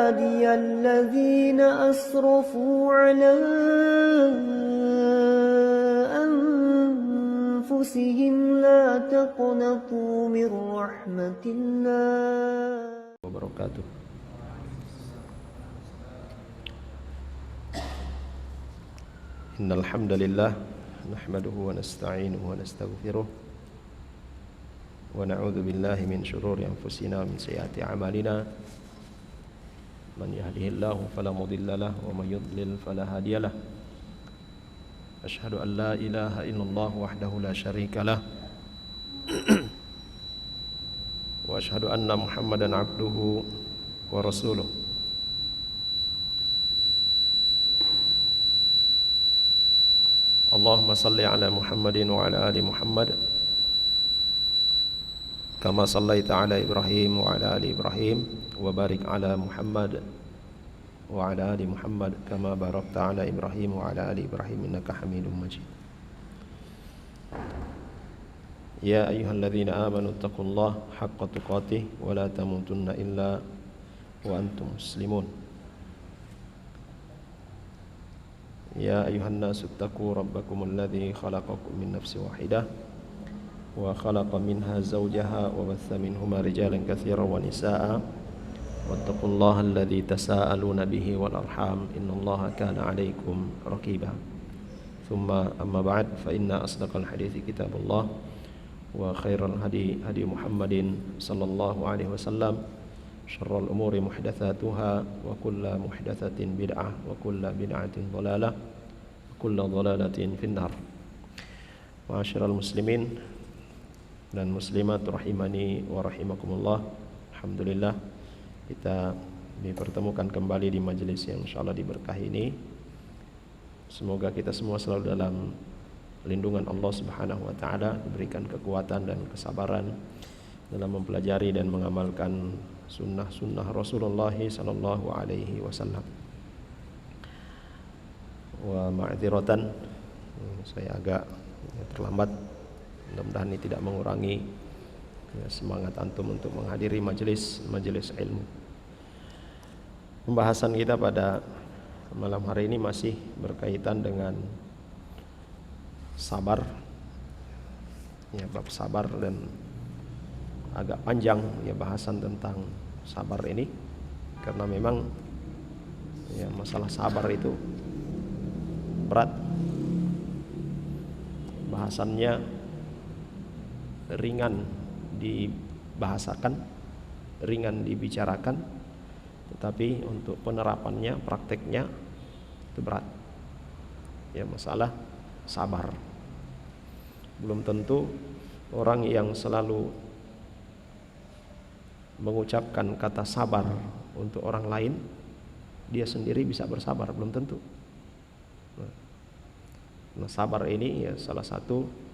عبادي الذين أسرفوا على أنفسهم لا تقنطوا من رحمة الله وبركاته. إن الحمد لله نحمده ونستعينه ونستغفره ونعوذ بالله من شرور أنفسنا ومن سيئات أعمالنا من يهده الله فلا مضل له ومن يضلل فلا هادي له أشهد أن لا إله إلا الله وحده لا شريك له وأشهد أن محمدا عبده ورسوله اللهم صل على محمد وعلى آل محمد كما صليت على إبراهيم وعلى آل إبراهيم وبارك على محمد وعلى آل محمد كما باركت على إبراهيم وعلى آل إبراهيم إنك حميد مجيد يا أيها الذين آمنوا اتقوا الله حق تقاته ولا تموتن إلا وأنتم مسلمون يا أيها الناس اتقوا ربكم الذي خلقكم من نفس واحدة وخلق منها زوجها وبث منهما رجالا كثيرا ونساء واتقوا الله الذي تساءلون به والأرحام إن الله كان عليكم رقيبا ثم أما بعد فإن أصدق الحديث كتاب الله وخير الهدي هدي محمد صلى الله عليه وسلم شر الأمور محدثاتها وكل محدثة بدعة وكل بدعة ضلالة وكل ضلالة في النار. Ma'asyiral muslimin dan muslimat rahimani wa rahimakumullah. Alhamdulillah kita dipertemukan kembali di majelis yang insyaallah diberkahi ini. Semoga kita semua selalu dalam lindungan Allah Subhanahu wa taala, diberikan kekuatan dan kesabaran dalam mempelajari dan mengamalkan sunnah-sunnah Rasulullah sallallahu alaihi wasallam. Wa ma'dziratan, saya agak terlambat. Mudah-mudahan ini tidak mengurangi semangat antum untuk menghadiri majelis ilmu. Pembahasan kita pada malam hari ini masih berkaitan dengan sabar. Ya, bab sabar, dan agak panjang ya bahasan tentang sabar ini karena memang ya masalah sabar itu berat. Bahasannya ringan dibahasakan, ringan dibicarakan, tetapi untuk penerapannya, prakteknya itu berat. Ya, masalah sabar. Belum tentu orang yang selalu mengucapkan kata sabar untuk orang lain, dia sendiri bisa bersabar, belum tentu. Nah, sabar ini ya salah satu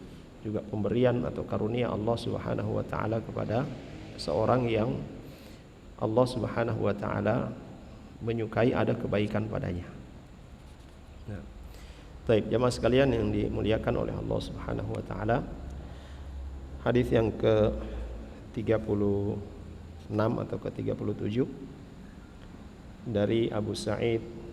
juga pemberian atau karunia Allah Subhanahu wa taala kepada seorang yang Allah Subhanahu wa taala menyukai, ada kebaikan padanya. Nah, baik jamaah sekalian yang dimuliakan oleh Allah Subhanahu wa taala, hadis yang ke-36 atau ke-37 dari Abu Sa'id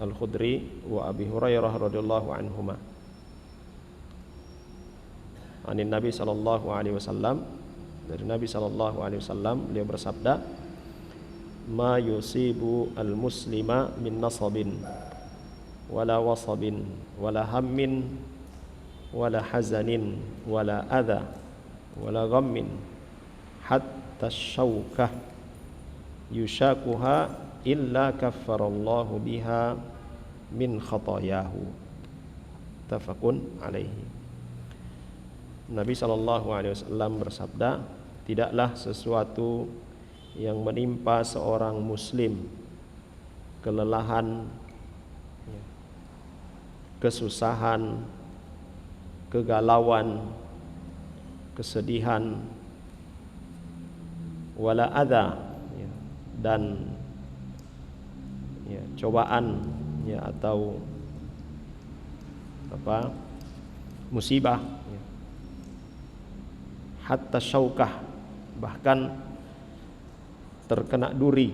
Al-Khudri wa Abi Hurairah radhiyallahu anhuma. Anin Nabi sallallahu alaihi wasallam, dari Nabi sallallahu alaihi wasallam beliau bersabda, "Ma yusibu al-muslima min nasabin wala wasabin wala hammin wala hazanin wala adha wala ghammin hatta syaukah yushakuha illa kaffarallahu biha min khatayahu." Tafakun alaihi. Nabi sallallahu alaihi wasallam bersabda, tidaklah sesuatu yang menimpa seorang muslim, kelelahan, kesusahan, kegalauan, kesedihan, wala adha, dan cobaan atau musibah, hatta syaukah, bahkan terkena duri,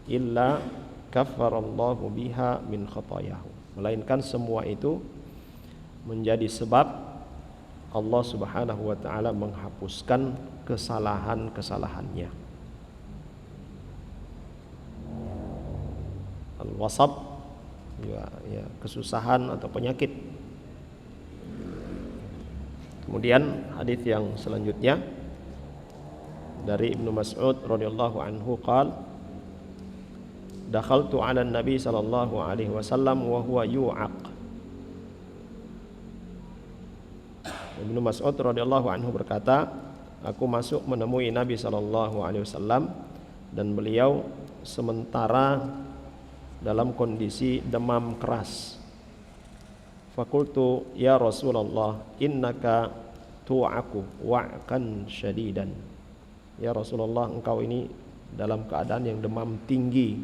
illa kaffarallahu biha min khatayahu, melainkan semua itu menjadi sebab Allah Subhanahu wa taala menghapuskan kesalahan-kesalahannya. Al-wasab ya kesusahan atau penyakit. Kemudian hadis yang selanjutnya dari Ibnu Mas'ud radhiyallahu anhu qala dakhaltu 'ala an-nabi sallallahu alaihi wasallam wa huwa yu'aq. Ibnu Mas'ud radhiyallahu anhu berkata, aku masuk menemui Nabi sallallahu alaihi wasallam dan beliau sementara dalam kondisi demam keras. Fakultu ya Rasulullah innaka tu'aku wa'kan syadidan. Ya Rasulullah, engkau ini dalam keadaan yang demam tinggi.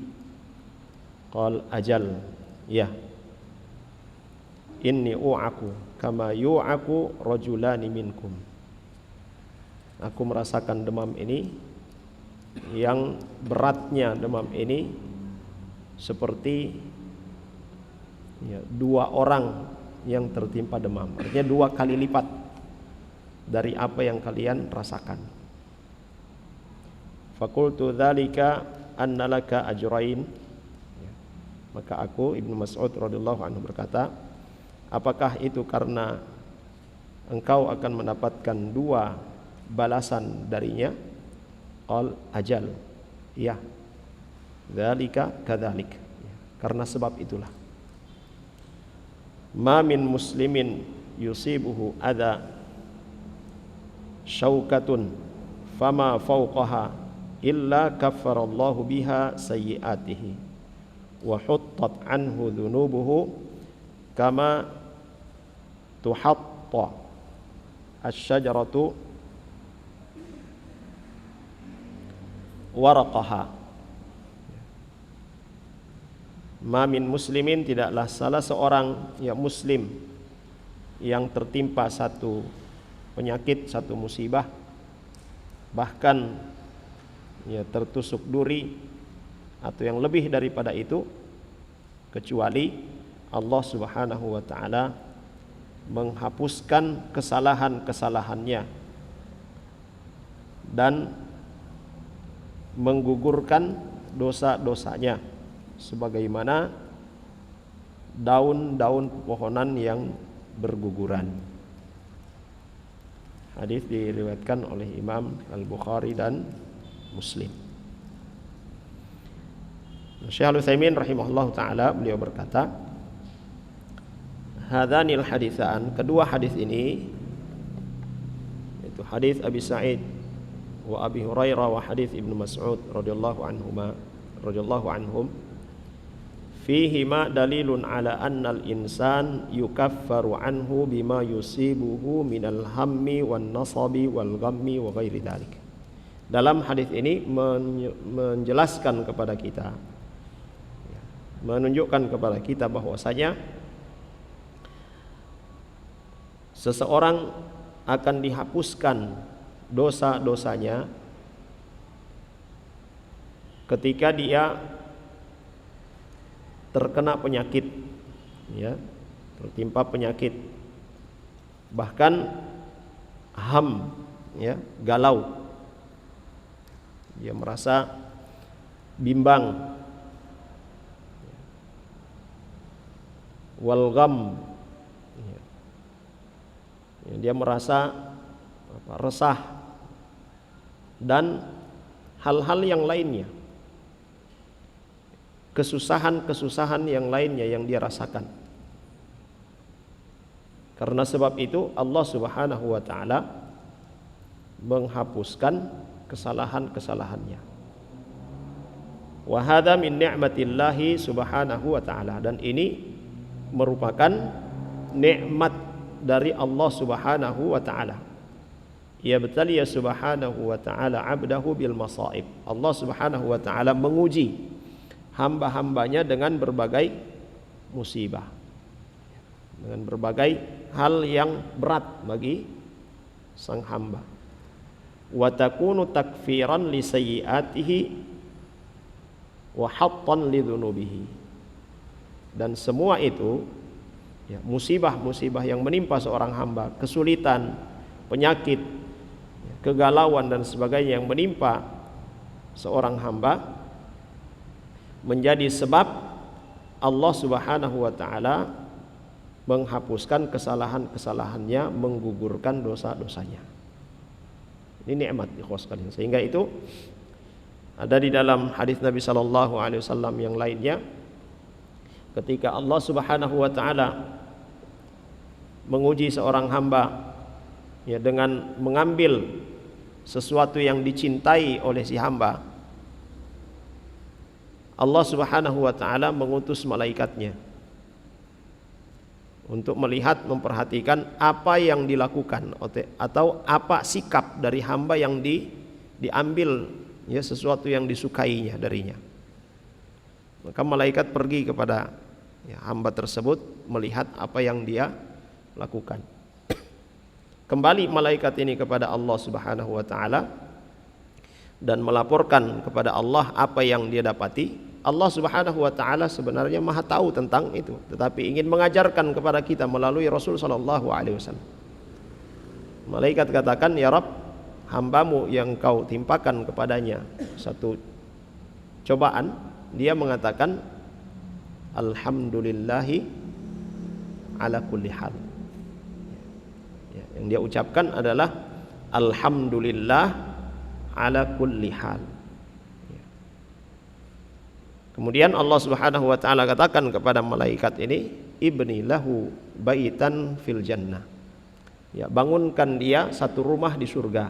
Qal ajal, ya. Inni u'aku kama yu'aku rajulani minkum. Aku merasakan demam ini, yang beratnya demam ini seperti dua orang yang tertimpa demam. Artinya 2 kali lipat dari apa yang kalian rasakan. Fakultu dzalika annalaka ajrain. Maka aku, Ibnu Mas'ud radhiyallahu anhu berkata, apakah itu karena engkau akan mendapatkan 2 balasan darinya? Qal ajal, iya. Dzalika kadzalik. Karena sebab itulah. Ma min muslimin yusibuhu adza syaukatun fama fawqaha illa kaffarallahu biha sayyi'atihi wa huttat anhu dhunubuhu kama tuhatta asy-syajaratu waraqaha. Ma min muslimin, tidaklah salah seorang yang muslim yang tertimpa satu penyakit, satu musibah, bahkan tertusuk duri atau yang lebih daripada itu, kecuali Allah Subhanahu wa taala menghapuskan kesalahan-kesalahannya dan menggugurkan dosa-dosanya sebagaimana daun-daun pepohonan yang berguguran. Hadis diriwayatkan oleh Imam Al-Bukhari dan Muslim. Syekh Al-Utsaimin rahimahullah taala beliau berkata, hadhanil haditsan, kedua hadis ini, yaitu hadis Abi Sa'id wa Abi Hurairah wa hadis Ibnu Mas'ud radhiyallahu anhum, fihi ma dalilun ala annal insan yukaffaru anhu bima yusibuhu minal hammi wan nasabi wal ghammi wa ghairi dzalik. Dalam hadis ini menjelaskan kepada kita, menunjukkan kepada kita bahwasanya seseorang akan dihapuskan dosa-dosanya ketika dia terkena penyakit, tertimpa penyakit, bahkan ham, galau, dia merasa bimbang, wal gham, dia merasa resah, dan hal-hal yang lainnya, kesusahan-kesusahan yang lainnya yang dia rasakan. Karena sebab itu Allah Subhanahu wa taala menghapuskan kesalahan-kesalahannya. Wa hadza min ni'matillahi subhanahu wa ta'ala, dan ini merupakan nikmat dari Allah Subhanahu wa ta'ala. Ya betul, ya Subhanahu wa ta'ala abdahu bil masaib. Allah Subhanahu wa ta'ala menguji hamba-hambanya dengan berbagai musibah, dengan berbagai hal yang berat bagi sang hamba. Wa takunu takfiran li sayyiatihi wa hattan li dzunubihi. Dan semua itu ya, musibah-musibah yang menimpa seorang hamba, kesulitan, penyakit, kegalauan dan sebagainya yang menimpa seorang hamba menjadi sebab Allah Subhanahu wa taala menghapuskan kesalahan-kesalahannya, menggugurkan dosa-dosanya. Ini nikmat ikhwas sekalian. Sehingga itu ada di dalam hadis Nabi sallallahu alaihi wasallam yang lainnya, ketika Allah Subhanahu wa taala menguji seorang hamba ya dengan mengambil sesuatu yang dicintai oleh si hamba, Allah Subhanahu wa taala mengutus malaikatnya untuk melihat, memperhatikan apa yang dilakukan atau apa sikap dari hamba yang diambil ya sesuatu yang disukainya darinya. Maka malaikat pergi kepada ya, hamba tersebut melihat apa yang dia lakukan. Kembali malaikat ini kepada Allah Subhanahu wa taala dan melaporkan kepada Allah apa yang dia dapati. Allah Subhanahu wa taala sebenarnya Maha tahu tentang itu, tetapi ingin mengajarkan kepada kita melalui Rasul sallallahu alaihi wasallam. Malaikat katakan, "Ya Rabb, hambamu yang kau timpakan kepadanya satu cobaan," dia mengatakan, "Alhamdulillahi ala kulli hal." Ya, yang dia ucapkan adalah alhamdulillah ala kulli hal. Kemudian Allah Subhanahu wa taala katakan kepada malaikat ini, "Ibni lahu baitan fil jannah." Ya, bangunkan dia satu rumah di surga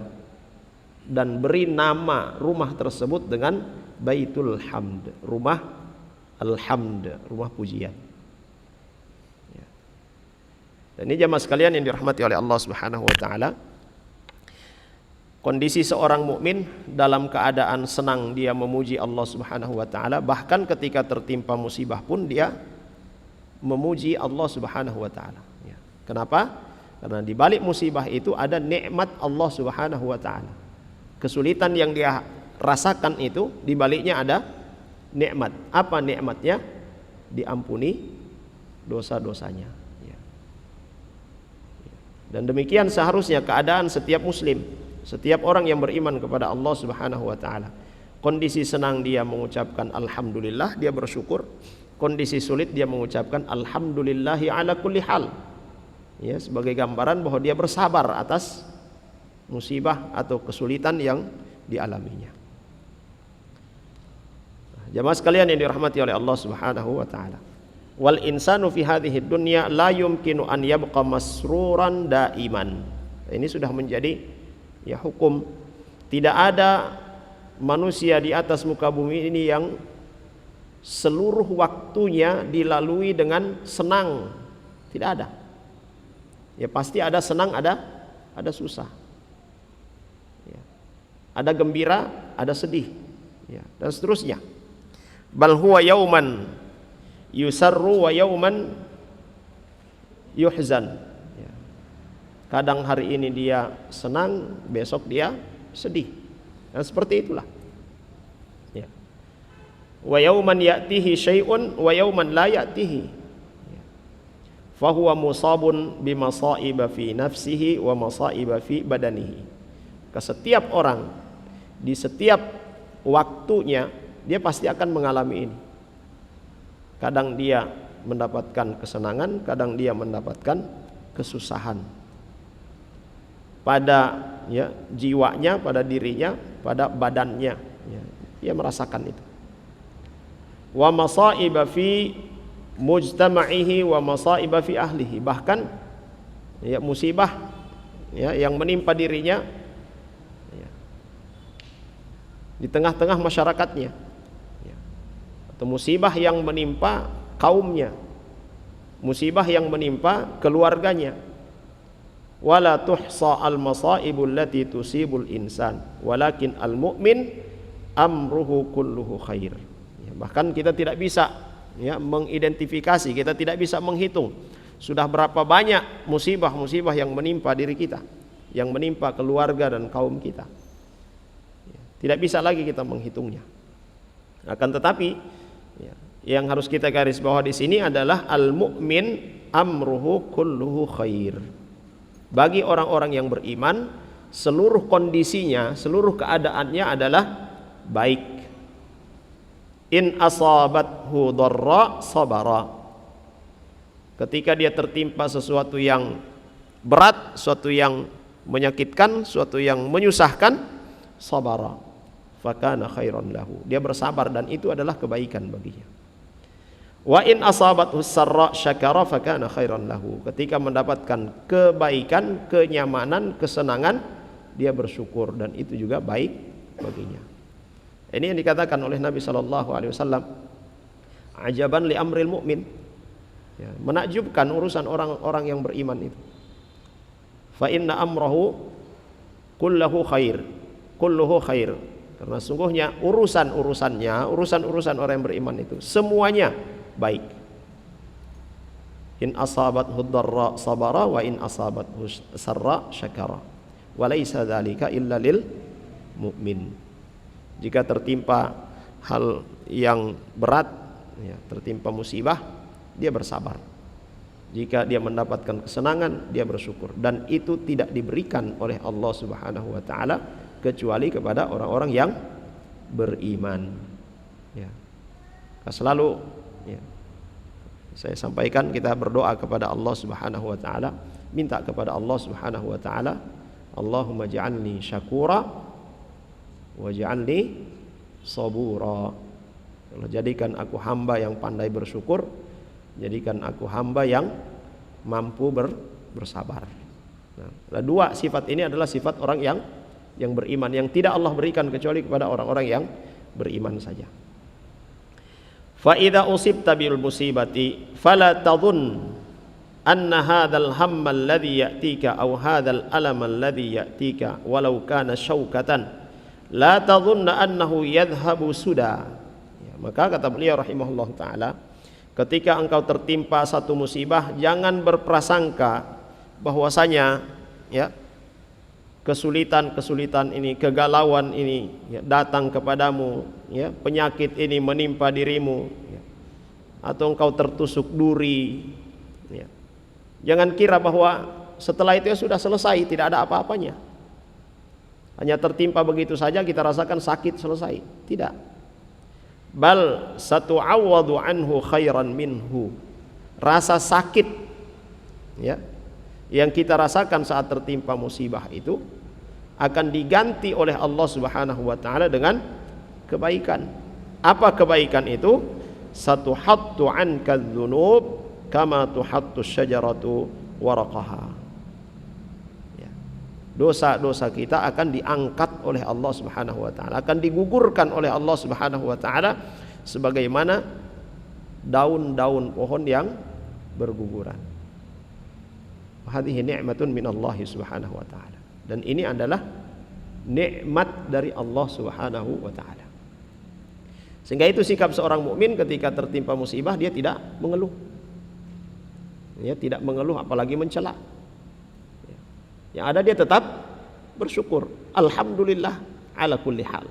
dan beri nama rumah tersebut dengan Baitul Hamd, rumah Alhamd, rumah pujian. Ya. Dan ini jamaah sekalian yang dirahmati oleh Allah Subhanahu wa taala. Kondisi seorang mukmin dalam keadaan senang dia memuji Allah Subhanahu wa taala, bahkan ketika tertimpa musibah pun dia memuji Allah Subhanahu wa taala. Ya. Kenapa? Karena di balik musibah itu ada nikmat Allah Subhanahu wa taala. Kesulitan yang dia rasakan itu di baliknya ada nikmat. Apa nikmatnya? Diampuni dosa-dosanya. Ya. Dan demikian seharusnya keadaan setiap muslim, setiap orang yang beriman kepada Allah Subhanahu wa taala. Kondisi senang dia mengucapkan alhamdulillah, dia bersyukur. Kondisi sulit dia mengucapkan alhamdulillahi ala kulli hal. Ya, sebagai gambaran bahwa dia bersabar atas musibah atau kesulitan yang dialaminya. Jamaah sekalian yang dirahmati oleh Allah Subhanahu wa taala. Wal insanu fi hadhihi dunya la yumkinu an yabqa masruran daiman. Ini sudah menjadi ya hukum. Tidak ada manusia di atas muka bumi ini yang seluruh waktunya dilalui dengan senang. Tidak ada. Ya pasti ada senang, ada susah. Ya. Ada gembira, ada sedih. Ya, dan seterusnya. Bal huwa yauman yusarru wa yauman yuhzan. Kadang hari ini dia senang, besok dia sedih. Dan seperti itulah. Ya. Wa yauman ya'tihi syai'un wa yauman la ya'tihi. Fa huwa musabun bimasaiba fi nafsihi wa masaiba fi badanihi. Ke setiap orang di setiap waktunya dia pasti akan mengalami ini. Kadang dia mendapatkan kesenangan, kadang dia mendapatkan kesusahan. Pada ya, jiwanya, pada dirinya, pada badannya ya, dia merasakan itu. Wa masaiba fi mujtama'ihi wa masaiba fi ahlihi. Bahkan ya, musibah ya, yang menimpa dirinya ya, di tengah-tengah masyarakatnya ya, atau musibah yang menimpa kaumnya, musibah yang menimpa keluarganya. Wala tuhsa al-masaibul lati tusibul insan walakin al-mu'min amruhu kulluhu khair. Ya, bahkan kita tidak bisa ya, mengidentifikasi, kita tidak bisa menghitung sudah berapa banyak musibah-musibah yang menimpa diri kita. yang menimpa keluarga dan kaum kita. Tidak bisa lagi kita menghitungnya. Akan tetapi yang harus kita garis bawah di sini adalah al-mu'min amruhu kulluhu khair. Bagi orang-orang yang beriman, seluruh kondisinya, seluruh keadaannya adalah baik. In asabathu dharra sabara. Ketika dia tertimpa sesuatu yang berat, sesuatu yang menyakitkan, sesuatu yang menyusahkan, sabara fakana khairan lahu. Dia bersabar dan itu adalah kebaikan baginya. Wa in asabathu sarra syakara fakana khairan lahu. Ketika mendapatkan kebaikan, kenyamanan, kesenangan, dia bersyukur dan itu juga baik baginya. Ini yang dikatakan oleh Nabi sallallahu alaihi wasallam, ajaban li amril mu'min. Ya, menakjubkan urusan orang-orang yang beriman itu. Fa inna amrahu kulluhu khair. Kulluhu khair. Karena sungguhnya urusan-urusan orang yang beriman itu semuanya baik. In asabathu dharra sabara wa in asabathu sarra syakara. Wa laisa dzalika illa lil mu'min. Jika tertimpa hal yang berat, ya, tertimpa musibah, dia bersabar. Jika dia mendapatkan kesenangan, dia bersyukur, dan itu tidak diberikan oleh Allah Subhanahu wa taala kecuali kepada orang-orang yang beriman. Ya. Selalu ya, saya sampaikan, kita berdoa kepada Allah Subhanahu wa taala, minta kepada Allah Subhanahu wa taala, Allahumma ja'alni syakura waj'alni sabura. Allah, jadikan aku hamba yang pandai bersyukur, jadikan aku hamba yang mampu bersabar. Nah, dua sifat ini adalah sifat orang yang beriman, yang tidak Allah berikan kecuali kepada orang-orang yang beriman saja. Fa idza usibta bil musibati fala tadhun anna hadzal hamma alladhi ya'tika aw hadzal alama alladhi ya'tika walau kana syaukatan la tadhunna annahu yadhhabu suda. Ya, maka kata beliau rahimahullah taala, ketika engkau tertimpa satu musibah, jangan berprasangka bahwasanya ya kesulitan ini, kegalauan ini ya, datang kepadamu, ya, penyakit ini menimpa dirimu, ya, atau engkau tertusuk duri, ya. Jangan kira bahwa setelah itu ya sudah selesai, tidak ada apa-apanya. Hanya tertimpa begitu saja kita rasakan sakit, selesai. Tidak. Bal satu'awwadu anhu khairan minhu. Rasa sakit ya yang kita rasakan saat tertimpa musibah itu akan diganti oleh Allah Subhanahu wa taala dengan kebaikan. Apa kebaikan itu? Satuhattu anka dzunub kama tuhattu syajaratu waraqaha. Dosa-dosa kita akan diangkat oleh Allah Subhanahu wa taala, akan digugurkan oleh Allah Subhanahu wa taala sebagaimana daun-daun pohon yang berguguran. Hadhihi ni'matun minallahi Subhanahu wa taala. Dan ini adalah nikmat dari Allah Subhanahu wa taala. Sehingga itu sikap seorang mukmin ketika tertimpa musibah, dia tidak mengeluh. Dia tidak mengeluh apalagi mencela. Yang ada dia tetap bersyukur. Alhamdulillah ala kulli hal.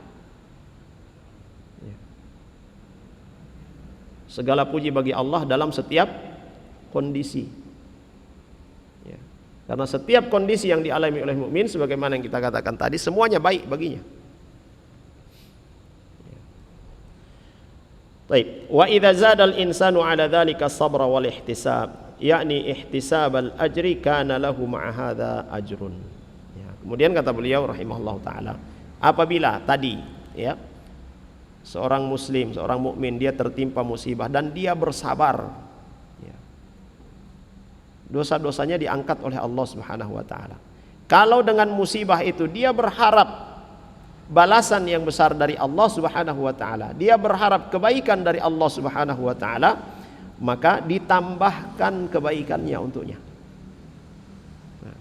Segala puji bagi Allah dalam setiap kondisi. Karena setiap kondisi yang dialami oleh mukmin, sebagaimana yang kita katakan tadi, semuanya baik baginya. Baik. Wa idza zadal insanu ala dzalika sabra wal ihtisab, yakni ihtisabal ajri, kana lahu ma'a hadza ajrun. Ya, kemudian kata beliau rahimahullah taala, apabila tadi ya seorang muslim, seorang mukmin, dia tertimpa musibah dan dia bersabar, ya, dosa-dosanya diangkat oleh Allah Subhanahu wa taala. Kalau dengan musibah itu dia berharap balasan yang besar dari Allah Subhanahu wa taala, dia berharap kebaikan dari Allah Subhanahu wa taala, maka ditambahkan kebaikannya untuknya. Nah,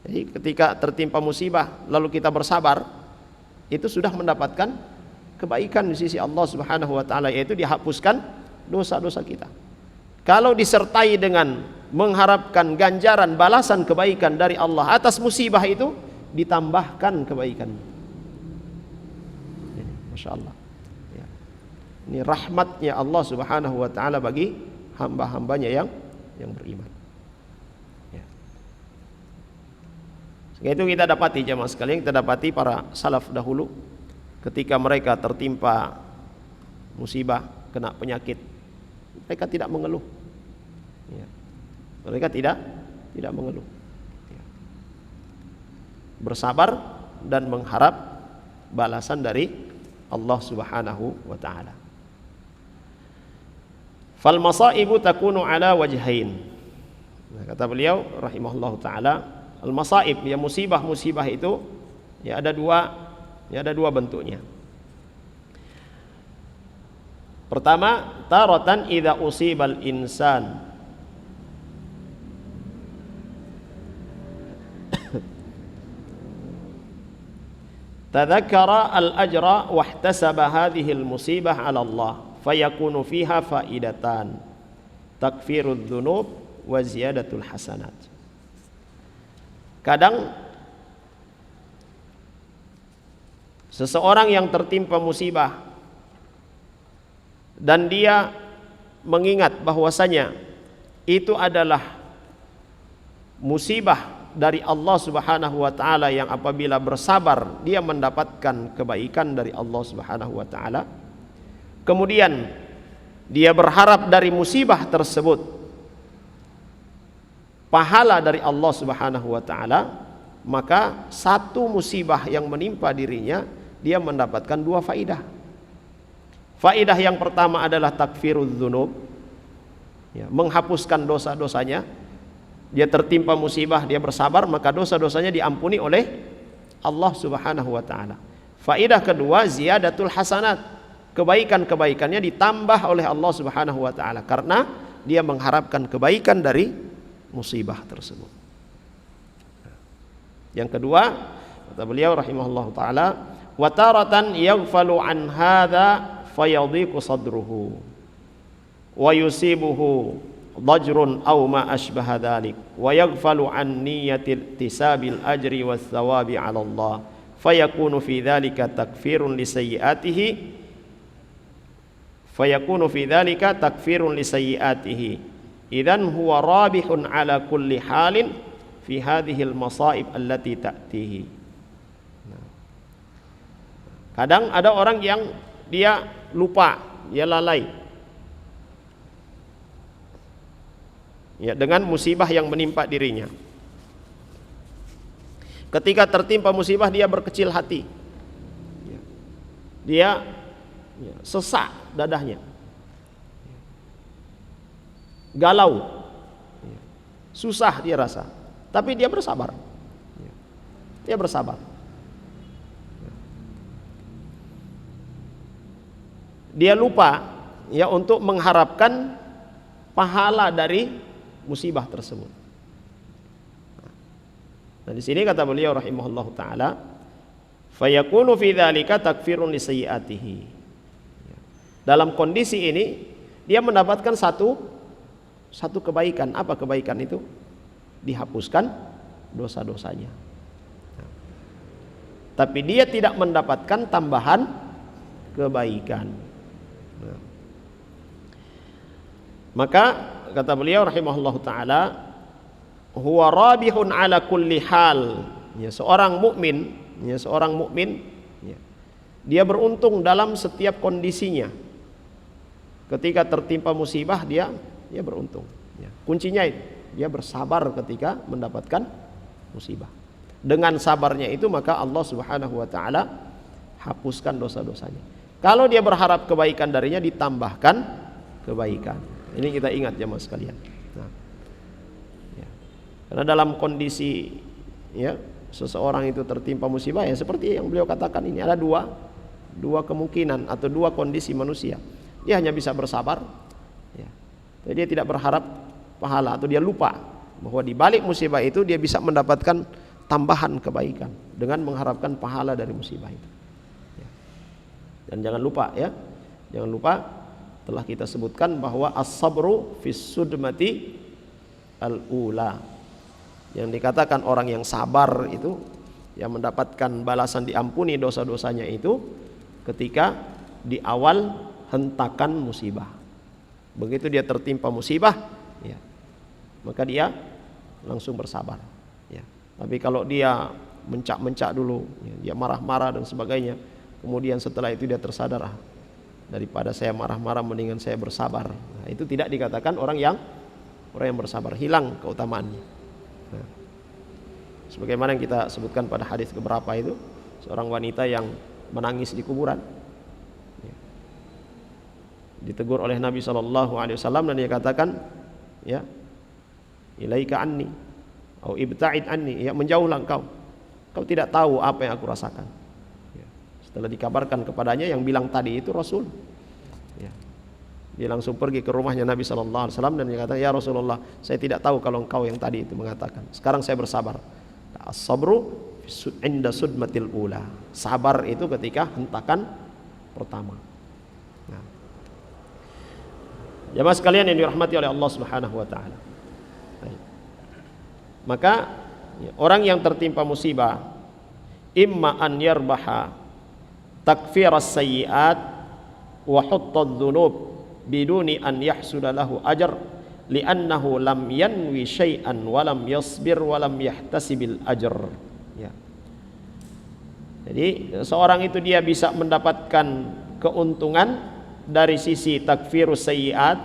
jadi ketika tertimpa musibah lalu kita bersabar, itu sudah mendapatkan kebaikan di sisi Allah Subhanahu wa taala, yaitu dihapuskan dosa-dosa kita. Kalau disertai dengan mengharapkan ganjaran balasan kebaikan dari Allah atas musibah itu, ditambahkan kebaikannya. Masya Allah. Ya. Ini rahmatnya Allah Subhanahu wa ta'ala bagi hamba-hambanya yang beriman. Ya. Sehingga itu kita dapati jemaah sekalian, kita dapati para salaf dahulu ketika mereka tertimpa musibah, kena penyakit, mereka tidak mengeluh. Ya. Mereka tidak mengeluh. Ya. Bersabar dan mengharap balasan dari Allah Subhanahu wa ta'ala. Fal masaibu takunu ala wajhain. Nah, kata beliau rahimahullahu taala, al masaib, ya musibah itu ya ada dua bentuknya. Pertama, taratan idza usibal insan tadzakkara al-ajra wahtasaba hadhihi al-musibah 'ala Allah fayakunu fiha faidatan takfirudz dzunub wa ziyadatul hasanat. Kadang seseorang yang tertimpa musibah dan dia mengingat bahwasanya itu adalah musibah dari Allah Subhanahu wa ta'ala, yang apabila bersabar dia mendapatkan kebaikan dari Allah Subhanahu wa ta'ala. Kemudian dia berharap dari musibah tersebut pahala dari Allah Subhanahu wa ta'ala, maka satu musibah yang menimpa dirinya dia mendapatkan dua faidah. Faidah yang pertama adalah takfirudz dzunub, ya, menghapuskan dosa-dosanya. Dia tertimpa musibah, dia bersabar, maka dosa-dosanya diampuni oleh Allah Subhanahu wa ta'ala. Faidah kedua, ziyadatul hasanat, kebaikan-kebaikannya ditambah oleh Allah Subhanahu wa ta'ala karena dia mengharapkan kebaikan dari musibah tersebut. Yang kedua, kata beliau rahimahullahu taala, wa taratan yaghfalu an hadza fayadhiqu sadruhu wa yusibuhu dajrun aw ma ashbaha dhalik wa yaghfalu an niyyati tisabil ajri was thawabi 'ala Allah fayakunu fi dhalika takfirun li sayyi'atihi idzan huwa rabihun 'ala kulli halin fi hadhihi al masaib allati ta'tihi. Kadang ada orang yang dia lupa, dia lalai ya dengan musibah yang menimpa dirinya. Ketika tertimpa musibah dia berkecil hati, dia sesak dadahnya, galau, susah dia rasa, tapi dia bersabar. Dia bersabar. Dia lupa ya untuk mengharapkan pahala dari musibah tersebut. Nah, di sini kata beliau rahimahullahu taala, fayakunu fi dzalika takfirun li sayyi'atihi. Dalam kondisi ini dia mendapatkan satu kebaikan. Apa kebaikan itu? Dihapuskan dosa-dosanya. Tapi dia tidak mendapatkan tambahan kebaikan. Maka kata beliau rahimahullahu taala, huwa rabihun ala kulli hal. Ya, seorang mukmin ya, dia beruntung dalam setiap kondisinya. Ketika tertimpa musibah dia beruntung. Ya, kuncinya itu, dia bersabar ketika mendapatkan musibah. Dengan sabarnya itu maka Allah Subhanahu wa taala hapuskan dosa-dosanya. Kalau dia berharap kebaikan darinya, ditambahkan kebaikan. Ini kita ingat jemaah sekalian. Nah, ya. Karena dalam kondisi ya seseorang itu tertimpa musibah, ya seperti yang beliau katakan ini, ada dua kemungkinan atau dua kondisi manusia. Dia hanya bisa bersabar, ya. Jadi dia tidak berharap pahala, atau dia lupa bahwa di balik musibah itu dia bisa mendapatkan tambahan kebaikan dengan mengharapkan pahala dari musibah itu. Ya. Dan jangan lupa ya, telah kita sebutkan bahwa as-sabru fis sudmati al-ula. Yang dikatakan orang yang sabar itu yang mendapatkan balasan diampuni dosa-dosanya itu ketika di awal hentakan musibah. Begitu dia tertimpa musibah, ya, maka dia langsung bersabar. Ya. Tapi kalau dia mencak-mencak dulu, ya, dia marah-marah dan sebagainya, kemudian setelah itu dia tersadar, daripada saya marah-marah mendingan saya bersabar. Nah, itu tidak dikatakan orang yang bersabar, hilang keutamaannya. Nah, sebagaimana yang kita sebutkan pada hadis keberapa itu, seorang wanita yang menangis di kuburan, ya, ditegur oleh Nabi SAW dan dia katakan, ya, ilaika anni atau ibta'id anni, ya, menjauhlah engkau tidak tahu apa yang aku rasakan. Ya. Setelah dikabarkan kepadanya, yang bilang tadi itu Rasul, ya. Dia langsung pergi ke rumahnya Nabi SAW dan dia kata, ya Rasulullah, saya tidak tahu kalau engkau yang tadi itu mengatakan. Sekarang saya bersabar. As-sabru inda sudmatil ula. Sabar itu ketika hentakan pertama. Nah. Jamaah sekalian yang dirahmati oleh Allah Subhanahu wa taala. Maka ya, orang yang tertimpa musibah imma an yarbaha takfiras sayyi'at wa huttadz dzunub biduni an yahsuda lahu ajr li'annahu lam yanwi syai'an wa lam yasbir wa lam yahtasibil ajr. Ya. Jadi seorang itu dia bisa mendapatkan keuntungan dari sisi takfirus sayyi'at,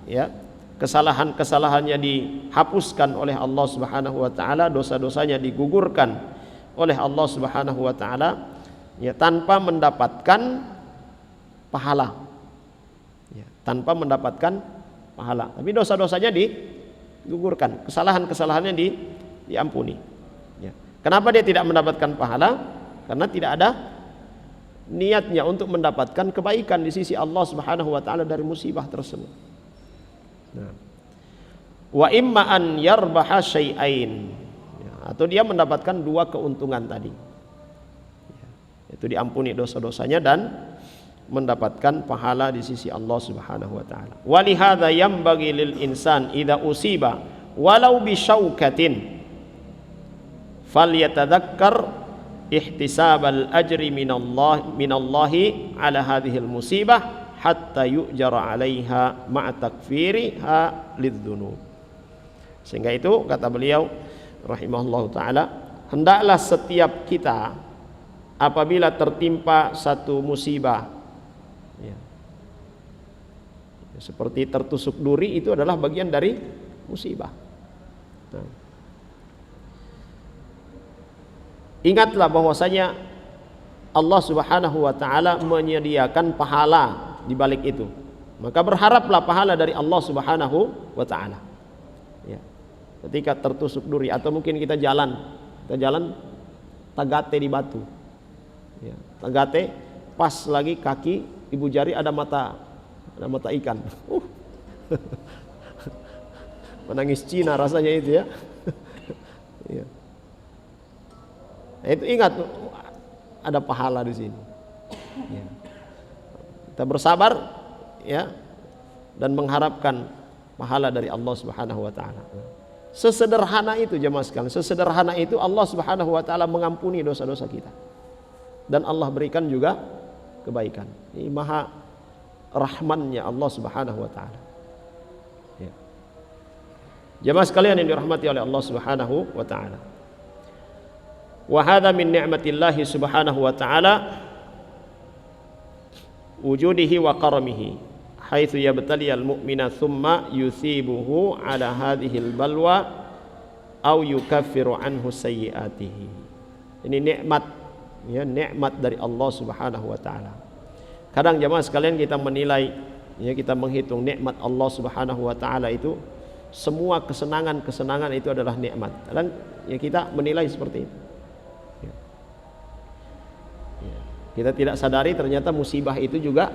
ya, kesalahan-kesalahannya dihapuskan oleh Allah Subhanahu wa taala, dosa-dosanya digugurkan oleh Allah Subhanahu wa taala, ya, tanpa mendapatkan pahala. Ya, tanpa mendapatkan pahala. Tapi dosa-dosanya digugurkan, kesalahan-kesalahannya diampuni. Ya. Kenapa dia tidak mendapatkan pahala? Karena tidak ada niatnya untuk mendapatkan kebaikan di sisi Allah Subhanahu wa taala dari musibah tersebut. Nah. Wa imma an yarbaha syai'ain, ya, atau dia mendapatkan dua keuntungan tadi, ya, itu diampuni dosa-dosanya dan mendapatkan pahala di sisi Allah Subhanahu wa taala. Wa li hadza yanbaghi lil insan idza usiba walau bi syaukatin falyatadzakkar ihtisabal ajri minallahi ala hadhil musibah hatta yu'jara 'alaiha ma'a takfiriha lidzunub. Sehingga itu kata beliau rahimahullahu taala, hendaklah setiap kita apabila tertimpa satu musibah, ya, seperti tertusuk duri, itu adalah bagian dari musibah. Nah, ingatlah bahwasanya Allah Subhanahu wa taala menyediakan pahala di balik itu. Maka berharaplah pahala dari Allah Subhanahu wa taala. Ya. Ketika tertusuk duri atau mungkin kita jalan tagate di batu. Ya, tagate pas lagi kaki ibu jari ada mata ikan. Menangis Cina rasanya itu, ya. Ya. Nah, itu ingat ada pahala di sini. Ya. Kita bersabar, ya, dan mengharapkan pahala dari Allah Subhanahu wa taala. Sesederhana itu jemaah sekalian, sesederhana itu Allah Subhanahu wa taala mengampuni dosa-dosa kita. Dan Allah berikan juga kebaikan. Ini maha rahmannya Allah Subhanahu wa taala. Ya. Jemaah sekalian yang dirahmati oleh Allah Subhanahu wa taala. Wa hadza min ni'matillah Subhanahu wa taala wujudihi wa karamihi haitsu yabtaliyal mu'mina thumma yusibuhu ala hadhil balwa au yukaffiru anhu sayyi'atihi. Ini nikmat, ya, nikmat dari Allah Subhanahu wa taala. Kadang jemaah sekalian kita menilai, ya, kita menghitung nikmat Allah Subhanahu wa taala itu, semua kesenangan itu adalah nikmat. Kadang ya kita menilai seperti itu. Kita tidak sadari ternyata musibah itu juga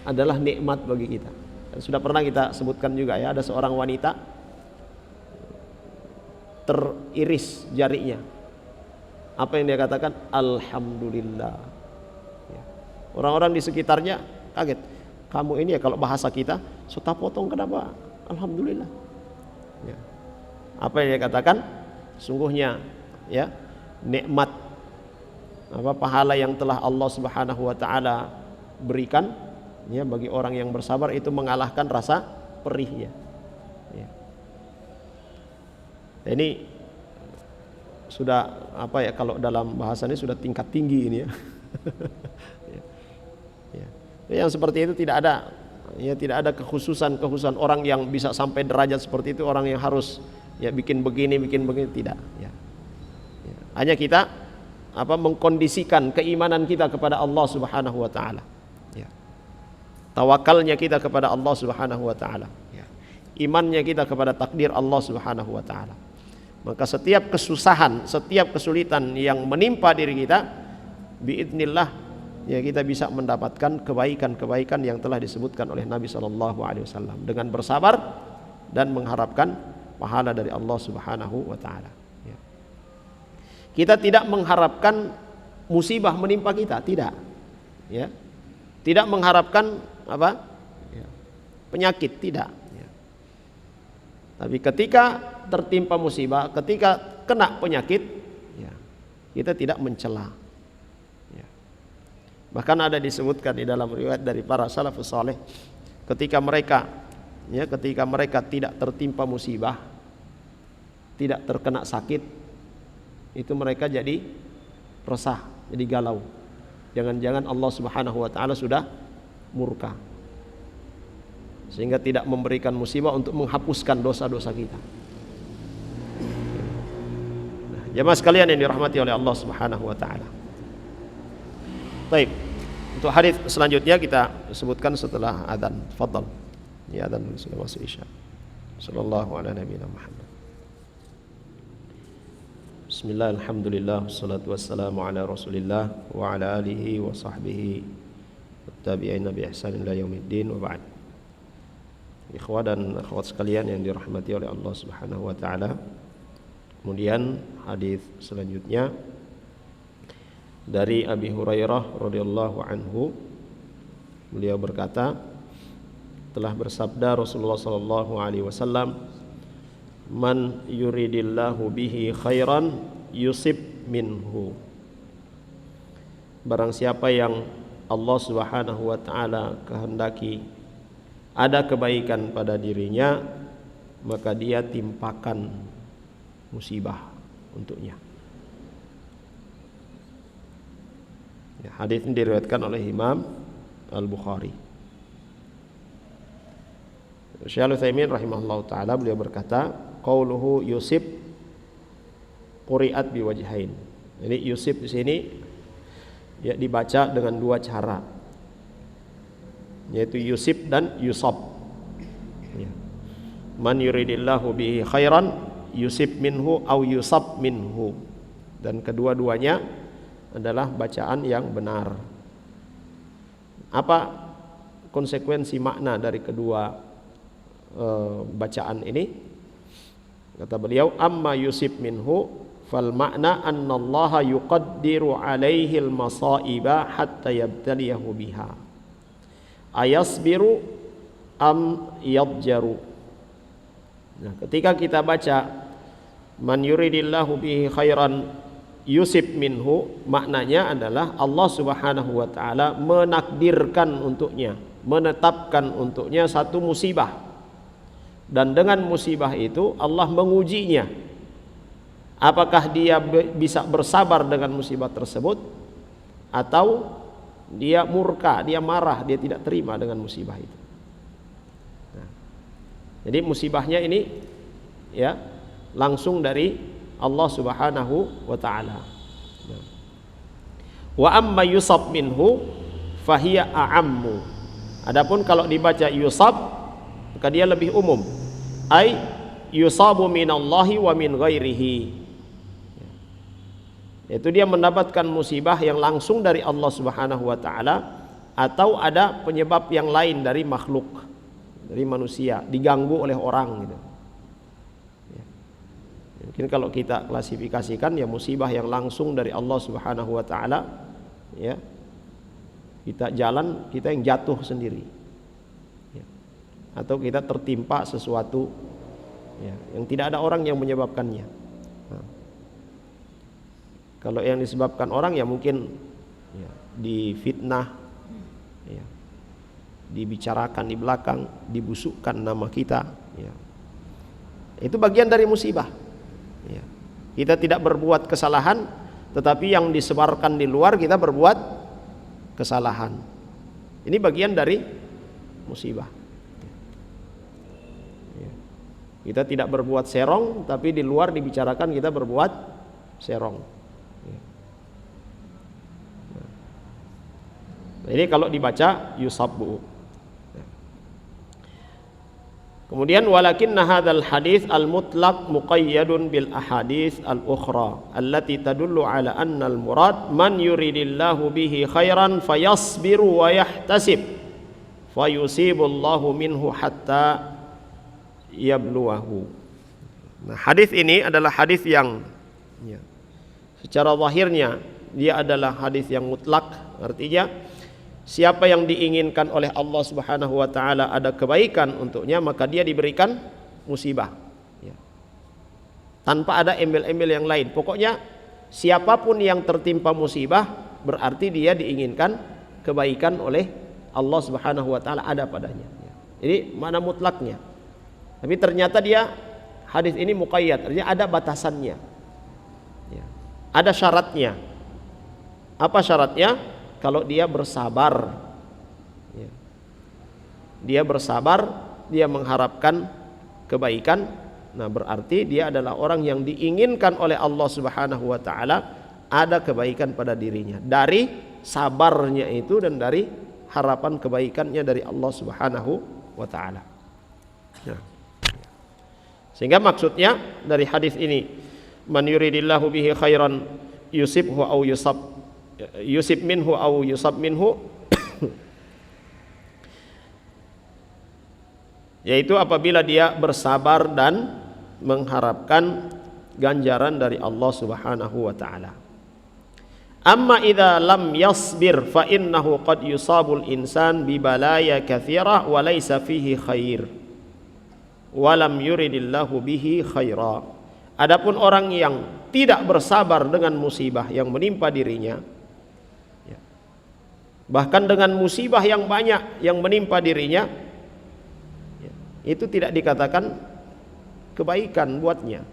adalah nikmat bagi kita. Dan sudah pernah kita sebutkan juga, ya, ada seorang wanita teriris jarinya. Apa yang dia katakan? Alhamdulillah. Ya. Orang-orang di sekitarnya kaget. Kamu ini, ya, kalau bahasa kita, sudah potong kenapa? Alhamdulillah. Ya. Apa yang dia katakan? Sungguhnya ya, nikmat pahala yang telah Allah Subhanahu wa taala berikan ya bagi orang yang bersabar itu mengalahkan rasa perihnya. Ya. Ini sudah kalau dalam bahasanya sudah tingkat tinggi ini ya. Ya. Yang seperti itu tidak ada kekhususan orang yang bisa sampai derajat seperti itu, orang yang harus ya bikin begini tidak ya. Ya. Hanya kita mengkondisikan keimanan kita kepada Allah Subhanahu wa taala. Ya. Tawakalnya kita kepada Allah Subhanahu wa taala. Ya. Imannya kita kepada takdir Allah Subhanahu wa taala. Maka setiap kesusahan, setiap kesulitan yang menimpa diri kita, biidznillah ya kita bisa mendapatkan kebaikan-kebaikan yang telah disebutkan oleh Nabi sallallahu alaihi wasallam dengan bersabar dan mengharapkan pahala dari Allah Subhanahu wa taala. Ya. Kita tidak mengharapkan musibah menimpa kita, tidak. Ya. Tidak mengharapkan Ya. Penyakit, tidak. Ya. Tapi ketika tertimpa musibah, ketika kena penyakit, ya, kita tidak mencela. Ya. Bahkan ada disebutkan di dalam riwayat dari para salafus saleh, ketika mereka tidak tertimpa musibah, tidak terkena sakit, itu mereka jadi resah, jadi galau. Jangan-jangan Allah Subhanahu wa taala sudah murka, sehingga tidak memberikan musibah untuk menghapuskan dosa-dosa kita. Nah, jemaah sekalian yang dirahmati oleh Allah Subhanahu wa taala. Baik, untuk hadis selanjutnya kita sebutkan setelah adzan. Fadhal. Ya, adzan sudah masuk Isya. Sallallahu ala nabiyina Muhammad. Bismillah, alhamdulillah, wassalatu wassalamu ala rasulillah wa ala alihi wa sahbihi wattabi'ina bi ihsanin ila yaumiddin wa ba'd. Ikhwah dan akhwat sekalian yang dirahmati oleh Allah Subhanahu wa taala. Kemudian hadis selanjutnya dari Abi Hurairah radhiyallahu anhu, beliau berkata, telah bersabda Rasulullah sallallahu alaihi wasallam, man yuridillahu bihi khairan yusib minhu. Barang siapa yang Allah Subhanahu wa taala kehendaki ada kebaikan pada dirinya, maka dia timpakan musibah untuknya. Ya, hadis ini diriwayatkan oleh Imam Al-Bukhari. Syekh Al-Utsaimin rahimahullahu taala beliau berkata, qauluhu yusib quri'at biwajhain. Jadi yusib di sini ya dibaca dengan dua cara, yaitu yusib dan yusab. Ya. Man yuridillahu bihi khairan yusib minhu au yusab minhu. Dan kedua-duanya adalah bacaan yang benar. Apa konsekuensi makna dari kedua bacaan ini? Kata beliau, amma yusib minhu fal makna annallaha yuqaddiru alaihi al-masaiba hatta yabtaliyahu biha ayasbiru am yadjaru. Nah, ketika kita baca man yuridillahu bihi khairan yusib minhu, maknanya adalah Allah Subhanahu wa taala menakdirkan untuknya, menetapkan untuknya satu musibah, dan dengan musibah itu Allah mengujinya. Apakah dia bisa bersabar dengan musibah tersebut, atau dia murka, dia marah, dia tidak terima dengan musibah itu. Nah, jadi musibahnya ini ya langsung dari Allah Subhanahu wa taala. Nah. Wa amma yusab minhu fahiya a'ammu. Adapun kalau dibaca yusab, maka dia lebih umum. Ai yusabu minallahi wa min ghairihi. Itu dia mendapatkan musibah yang langsung dari Allah Subhanahu wa taala, atau ada penyebab yang lain dari makhluk, dari manusia, diganggu oleh orang gitu. Ya. Mungkin kalau kita klasifikasikan ya musibah yang langsung dari Allah Subhanahu wa taala, ya. Kita jalan, kita yang jatuh sendiri. Ya. Atau kita tertimpa sesuatu ya, yang tidak ada orang yang menyebabkannya. Nah, kalau yang disebabkan orang ya mungkin ya, difitnah, ya, dibicarakan di belakang, dibusukkan nama kita, ya. Itu bagian dari musibah, ya. Kita tidak berbuat kesalahan, tetapi yang disebarkan di luar kita berbuat kesalahan. Ini bagian dari musibah. Kita tidak berbuat serong, tapi di luar dibicarakan kita berbuat serong. Nah, ini kalau dibaca yusabbu. Kemudian walakinna hadzal hadis al-mutlaq muqayyadun bil ahadits al-ukhra allati tadullu ala anna al-murad man yuridillahu bihi khairan fayasbiru wa yahtasib fayusibullahu minhu hatta yabluwahu. Nah, hadis ini adalah hadis yang ya, secara zahirnya dia adalah hadis yang mutlak, artinya siapa yang diinginkan oleh Allah Subhanahu wa taala ada kebaikan untuknya, maka dia diberikan musibah, ya. Tanpa ada embel-embel yang lain. Pokoknya siapapun yang tertimpa musibah berarti dia diinginkan kebaikan oleh Allah Subhanahu wa taala ada padanya, ya. Jadi mana mutlaknya. Tapi ternyata dia hadis ini muqayyad, artinya ada batasannya, ya. Ada syaratnya. Apa syaratnya? Kalau dia bersabar, ya. Dia bersabar, dia mengharapkan kebaikan, nah berarti dia adalah orang yang diinginkan oleh Allah Subhanahu wa taala ada kebaikan pada dirinya dari sabarnya itu dan dari harapan kebaikannya dari Allah Subhanahu wa taala. Ya. Sehingga maksudnya dari hadis ini, man yuridillahu bihi khairan yusibhu au yusib minhu au yusab minhu, yaitu apabila dia bersabar dan mengharapkan ganjaran dari Allah Subhanahu wa taala. Amma idza lam yasbir fa innahu qad yusabul insan bi balaya katsira wa laysa fihi khair. Walam yuridillahu bihi khaira. Adapun orang yang tidak bersabar dengan musibah yang menimpa dirinya, ya, bahkan dengan musibah yang banyak yang menimpa dirinya, ya, itu tidak dikatakan kebaikan buatnya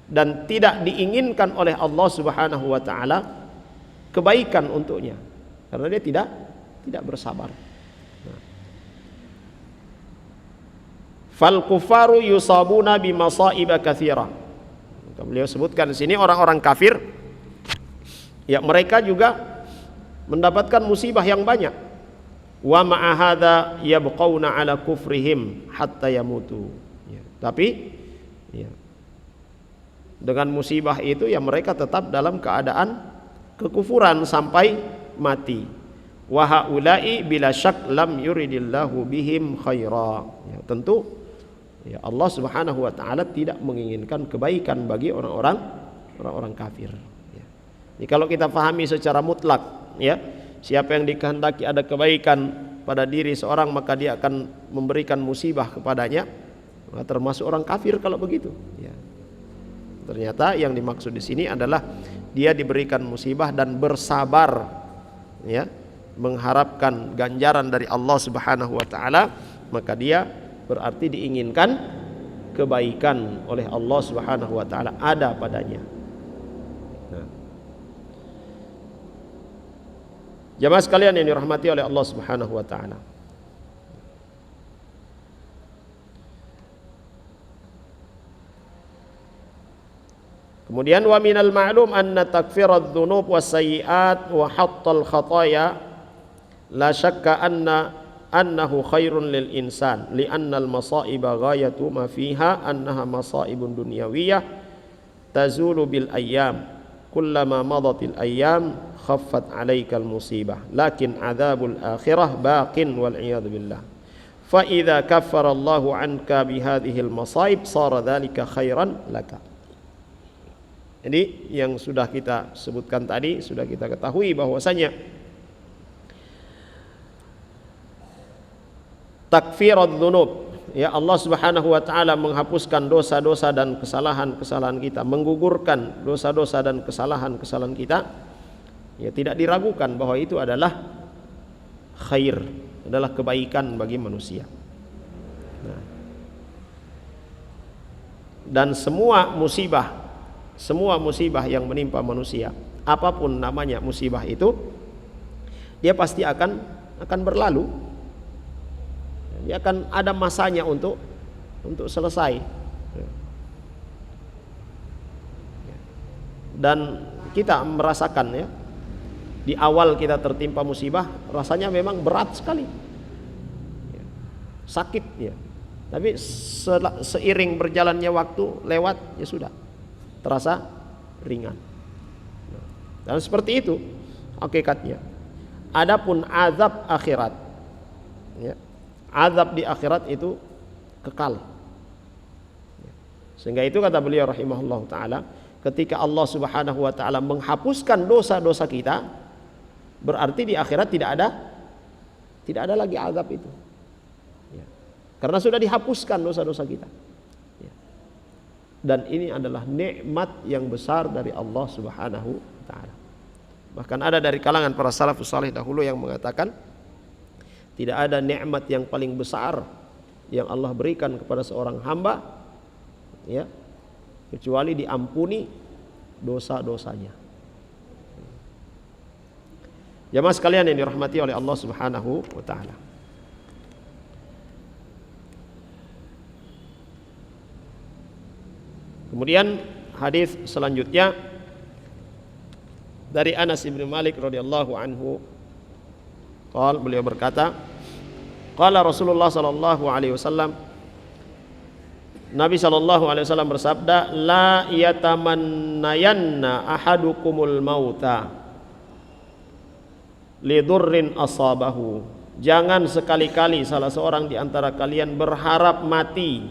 dan tidak diinginkan oleh Allah Subhanahu wa taala kebaikan untuknya karena dia tidak bersabar. Fal kufaru yusabuna bimasaiba katsira. Beliau sebutkan di sini orang-orang kafir, ya mereka juga mendapatkan musibah yang banyak. Wa ma'a hadza yabqauna ala kufrihim hatta yamutu. Ya, tapi ya, dengan musibah itu ya mereka tetap dalam keadaan kekufuran sampai mati. Wa haula'i bila syak lam yuridillahu bihim khaira. Ya, tentu ya Allah Subhanahu wa taala tidak menginginkan kebaikan bagi orang-orang kafir, ya. Jadi kalau kita pahami secara mutlak, ya, siapa yang dikehendaki ada kebaikan pada diri seorang maka dia akan memberikan musibah kepadanya, maka termasuk orang kafir kalau begitu, ya. Ternyata yang dimaksud di sini adalah dia diberikan musibah dan bersabar, ya, mengharapkan ganjaran dari Allah Subhanahu wa taala, maka dia berarti diinginkan kebaikan oleh Allah Subhanahu wa taala ada padanya. Nah, jamaah sekalian yang dirahmati oleh Allah Subhanahu wa taala. Kemudian wa minal ma'lum anna takfiradz dzunub was sayyi'at wa hattal khataya la syakka annahu khairun lil insan li'annal masaiba ghayatu ma fiha annaha masaibun dunyawiyah tazulu bil ayyam kullama madatil ayyam khaffat 'alaikal musibah lakin 'adzabul akhirah baqin wal iyad billah fa idza kaffara Allahu 'anka bi hadhil masaib sara dzalika khairan laka. Jadi yang sudah kita sebutkan tadi, sudah kita ketahui bahwasanya takfiradz dzunub, ya Allah Subhanahu wa taala menghapuskan dosa-dosa dan kesalahan-kesalahan kita, menggugurkan dosa-dosa dan kesalahan-kesalahan kita, ya tidak diragukan bahwa itu adalah khair, adalah kebaikan bagi manusia. Nah, dan semua musibah yang menimpa manusia, apapun namanya musibah itu, dia pasti akan berlalu. Dia akan ada masanya untuk selesai. Dan kita merasakan, ya, di awal kita tertimpa musibah rasanya memang berat sekali, sakit, ya. Tapi seiring berjalannya waktu lewat, ya sudah terasa ringan. Dan seperti itu hakikatnya. Adapun azab akhirat, ya, azab di akhirat itu kekal. Sehingga itu kata beliau rahimahullah ta'ala, ketika Allah Subhanahu wa ta'ala menghapuskan dosa-dosa kita, berarti di akhirat tidak ada lagi azab itu, ya. Karena sudah dihapuskan dosa-dosa kita, ya. Dan ini adalah nikmat yang besar dari Allah Subhanahu wa ta'ala. Bahkan ada dari kalangan para salafus salih dahulu yang mengatakan, tidak ada nikmat yang paling besar yang Allah berikan kepada seorang hamba, ya, kecuali diampuni dosa-dosanya. Jamaah sekalian yang dirahmati oleh Allah Subhanahu wa taala. Kemudian hadis selanjutnya dari Anas bin Malik radhiyallahu anhu, beliau berkata, qala Rasulullah sallallahu alaihi wasallam, Nabi sallallahu alaihi wasallam bersabda, la yatamannayanna ahadukumul mauta lidurrin asabahu. Jangan sekali-kali salah seorang di antara kalian berharap mati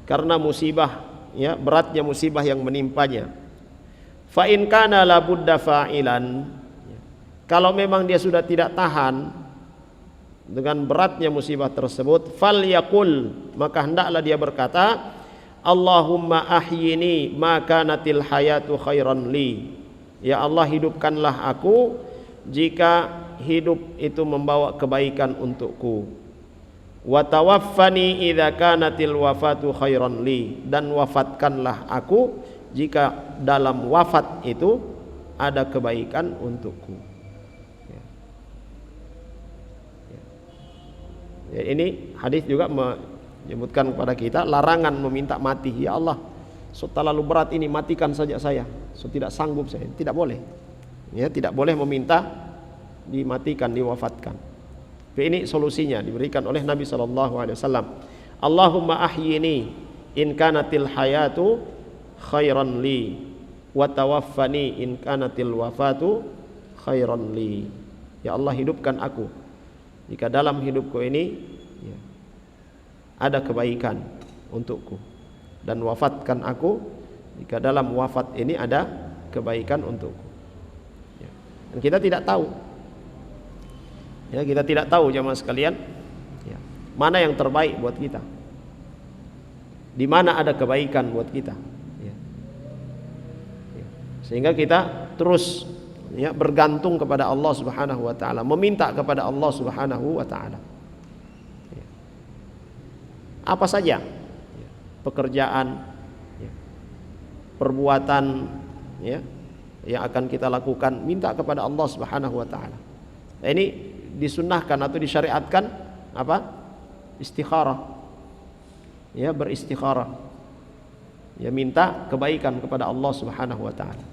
karena musibah, ya, beratnya musibah yang menimpanya. Fa in kana la budda fa'ilan, kalau memang dia sudah tidak tahan dengan beratnya musibah tersebut, falyaqul, maka hendaklah dia berkata, Allahumma ahyini ma kanatil hayatu khairan li. Ya Allah, hidupkanlah aku jika hidup itu membawa kebaikan untukku. Wa tawaffani idza kanatil wafatu khairan li, dan wafatkanlah aku jika dalam wafat itu ada kebaikan untukku. Ya, ini hadis juga menyebutkan kepada kita larangan meminta mati. Ya Allah, terlalu berat ini, matikan saja saya, tidak sanggup saya. Tidak boleh. Ya, tidak boleh meminta dimatikan, diwafatkan. Tapi ini solusinya diberikan oleh Nabi SAW. Allahumma ahyini in kanatil hayatu khairan li, wa tawaffani in kanatil wafatu khairan li. Ya Allah, hidupkan aku jika dalam hidupku ini, ya, ada kebaikan untukku, dan wafatkan aku jika dalam wafat ini ada kebaikan untukku. Ya. Dan kita tidak tahu, ya, kita tidak tahu jamaah sekalian, ya, mana yang terbaik buat kita, di mana ada kebaikan buat kita, ya. Ya. Sehingga kita terus, ya, bergantung kepada Allah Subhanahu wa taala, meminta kepada Allah Subhanahu wa taala. Ya. Apa saja, ya, pekerjaan, ya, perbuatan, ya, yang akan kita lakukan, minta kepada Allah Subhanahu wa taala. Nah, ini disunnahkan atau disyariatkan apa? Istikharah. Ya, beristikharah. Ya, minta kebaikan kepada Allah Subhanahu wa taala.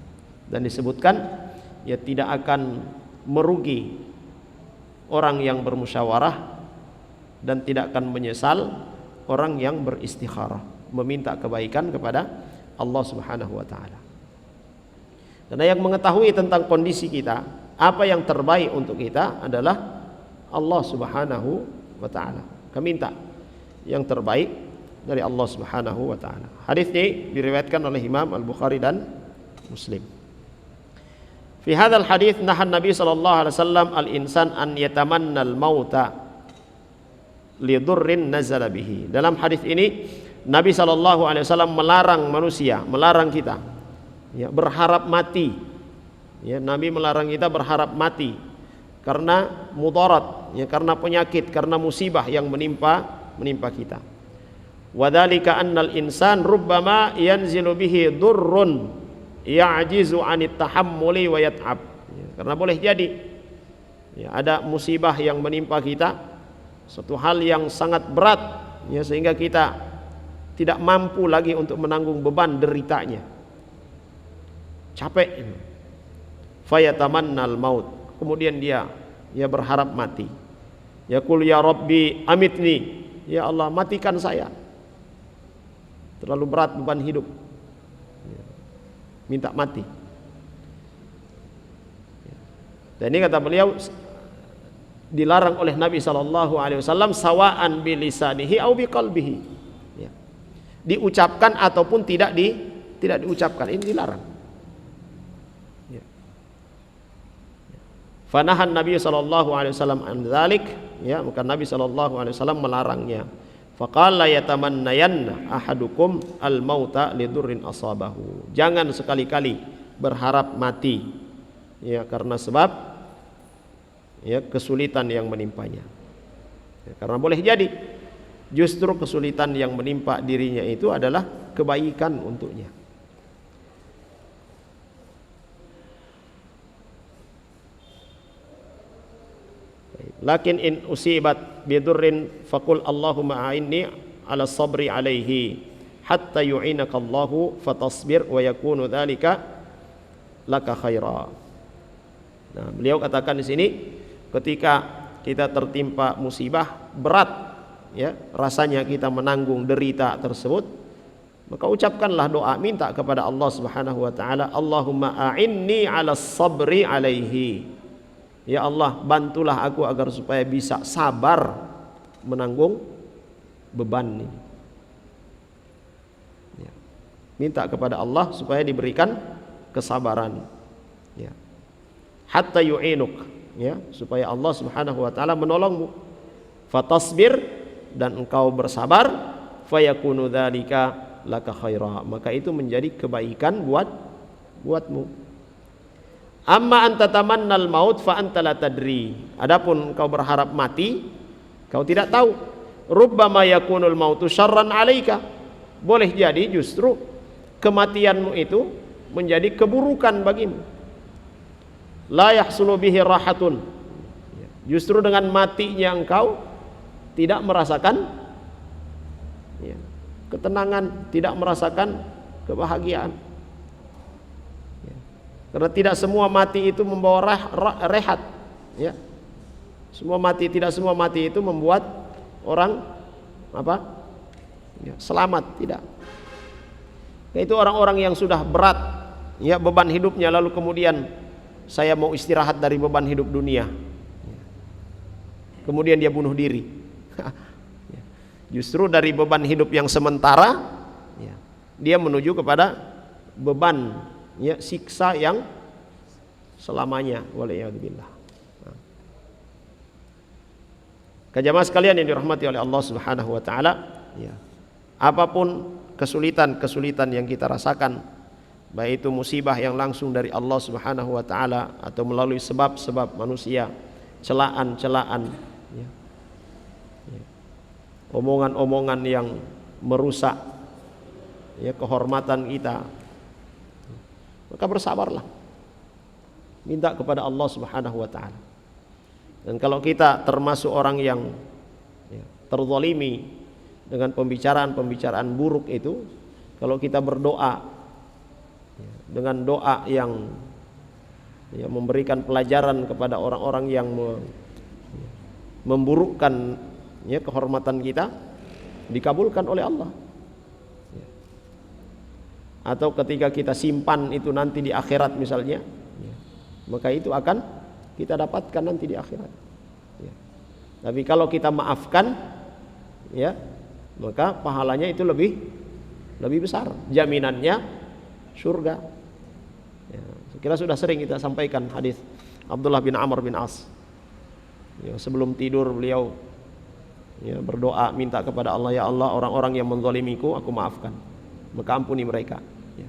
Dan disebutkan, ya, tidak akan merugi orang yang bermusyawarah dan tidak akan menyesal orang yang beristikharah, meminta kebaikan kepada Allah Subhanahu wa taala. Karena yang mengetahui tentang kondisi kita, apa yang terbaik untuk kita adalah Allah Subhanahu wa taala. Kami minta yang terbaik dari Allah Subhanahu wa taala. Hadis ini diriwayatkan oleh Imam Al-Bukhari dan Muslim. Fi hadzal hadits nahan Nabi sallallahu alaihi wasallam al-insan an yatamanna al-mauta. lidurrin nazala bihi. Dalam hadis ini Nabi SAW melarang manusia, melarang kita ya, berharap mati. Ya, Nabi melarang kita berharap mati karena mudarat, ya, karena penyakit, karena musibah yang menimpa kita. Wadzalika annal insan rubbama yanzilu bihi durrun ya'jizu 'anit tahammuli wa yat'ab. Ya, karena boleh jadi ya, ada musibah yang menimpa kita, suatu hal yang sangat berat ya, sehingga kita tidak mampu lagi untuk menanggung beban deritanya. Capek. Fayatamannal maut. Kemudian dia berharap mati. Yaqul ya Rabbi amitni. Ya Allah, matikan saya. Terlalu berat beban hidup. Minta mati. Dan ini kata beliau dilarang oleh Nabi SAW sawaan bilisanihi au biqalbihi. Ya. Diucapkan ataupun tidak diucapkan, ini dilarang. Ya. Fanahan Nabi SAW an dzalik, ya, maka Nabi SAW melarangnya. Faqala yatamannayanna ahadukum al-mauta lidurrin asabahu. Jangan sekali-kali berharap mati ya, karena sebab ya kesulitan yang menimpanya. Ya, karena boleh jadi justru kesulitan yang menimpa dirinya itu adalah kebaikan untuknya. Lakin in usibat bidurrin faqul Allahumma a'inni ala sabri alaihi hatta yu'inaka Allahu fatasbir wa yakunu dzalika laka khaira. Nah, beliau katakan di sini ketika kita tertimpa musibah berat ya, rasanya kita menanggung derita tersebut, maka ucapkanlah doa, minta kepada Allah Subhanahu wa taala, Allahumma a'inni 'alas sabri alaihi. Ya Allah, bantulah aku agar supaya bisa sabar menanggung beban ini. Ya. Minta kepada Allah supaya diberikan kesabaran. Ya. Hatta yu'inuk, ya, supaya Allah Subhanahu wa taala menolongmu. Fatasbir, dan engkau bersabar, fayakunu dzalika laka khaira, maka itu menjadi kebaikan buatmu. Amma anta tamannal maut fa anta la tadri. Adapun kau berharap mati, kau tidak tahu. Rubbama yakunul mautu syarran 'alaika. Boleh jadi justru kematianmu itu menjadi keburukan bagimu. La yahsulu bihi rahatun. Justru dengan matinya engkau tidak merasakan ya, ketenangan, tidak merasakan kebahagiaan. Karena tidak semua mati itu membawa rehat, ya. Tidak semua mati itu membuat orang apa? Ya, selamat, tidak. Itu orang-orang yang sudah berat, ya, beban hidupnya, lalu kemudian saya mau istirahat dari beban hidup dunia. Kemudian dia bunuh diri. Justru dari beban hidup yang sementara, ya, dia menuju kepada beban, ya, siksa yang selamanya, waliyadzubillah. Jamaah sekalian yang dirahmati oleh Allah Subhanahu wa taala, ya, apapun kesulitan-kesulitan yang kita rasakan, baik itu musibah yang langsung dari Allah Subhanahu wa taala atau melalui sebab-sebab manusia, celaan-celaan, ya, ya, omongan-omongan yang merusak, ya, kehormatan kita, maka bersabarlah, minta kepada Allah Subhanahu wa taala. Dan kalau kita termasuk orang yang, ya, terzalimi dengan pembicaraan-pembicaraan buruk itu, kalau kita berdoa, ya, dengan doa yang, ya, memberikan pelajaran kepada orang-orang yang memburukkan, ya, kehormatan kita, dikabulkan oleh Allah. Atau ketika kita simpan itu nanti di akhirat misalnya, ya, maka itu akan kita dapatkan nanti di akhirat, ya. Tapi kalau kita maafkan, ya, maka pahalanya itu lebih besar, jaminannya surga, ya. Saya kira sudah sering kita sampaikan hadis Abdullah bin Amr bin As, ya, sebelum tidur beliau ya, berdoa minta kepada Allah, ya Allah, orang-orang yang menzalimiku aku maafkan, maka ampuni mereka. Ya.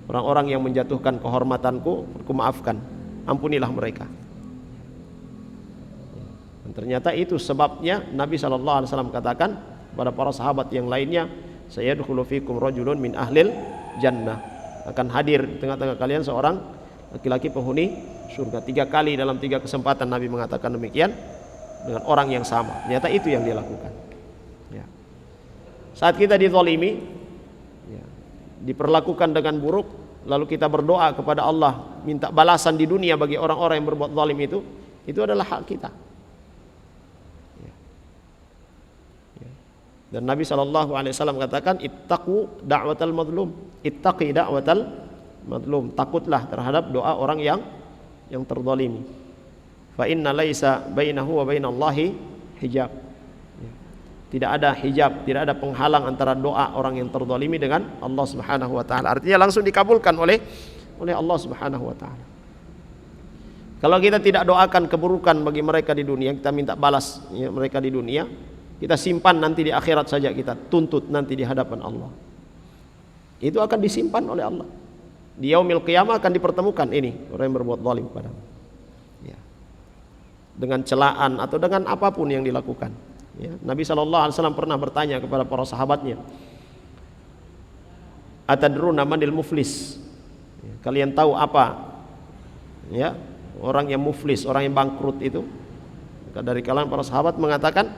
Orang-orang yang menjatuhkan kehormatanku aku maafkan, ampunilah mereka. Dan ternyata itu sebabnya Nabi SAW katakan kepada para sahabat yang lainnya, sayadkhulu fikum rajulun min ahlil jannah, akan hadir di tengah-tengah kalian seorang laki-laki penghuni surga. 3 kali dalam 3 kesempatan Nabi mengatakan demikian dengan orang yang sama. Ternyata itu yang dia lakukan. Ya. Saat kita dizalimi, ya, diperlakukan dengan buruk, lalu kita berdoa kepada Allah minta balasan di dunia bagi orang-orang yang berbuat zalim itu adalah hak kita. Ya. Ya. Dan Nabi SAW katakan, ittaqu da'watal mazlum, ittaqi da'watal mazlum, takutlah terhadap doa orang yang terzalimi. Fa inna laisa bainahu wa bainallahi hijab. Tidak ada hijab, tidak ada penghalang antara doa orang yang terzalimi dengan Allah Subhanahu wa taala. Artinya langsung dikabulkan oleh Allah Subhanahu wa taala. Kalau kita tidak doakan keburukan bagi mereka di dunia, kita minta balas ya, mereka di dunia, kita simpan nanti di akhirat saja, kita tuntut nanti di hadapan Allah. Itu akan disimpan oleh Allah. Di yaumil qiyamah akan dipertemukan ini orang yang berbuat zalim padamu. Ya. Dengan celaan atau dengan apapun yang dilakukan. Ya. Nabi SAW pernah bertanya kepada para sahabatnya, atadruna manil muflis? Ya. Kalian tahu apa? Ya, orang yang muflis, orang yang bangkrut itu? Maka dari kalangan para sahabat mengatakan,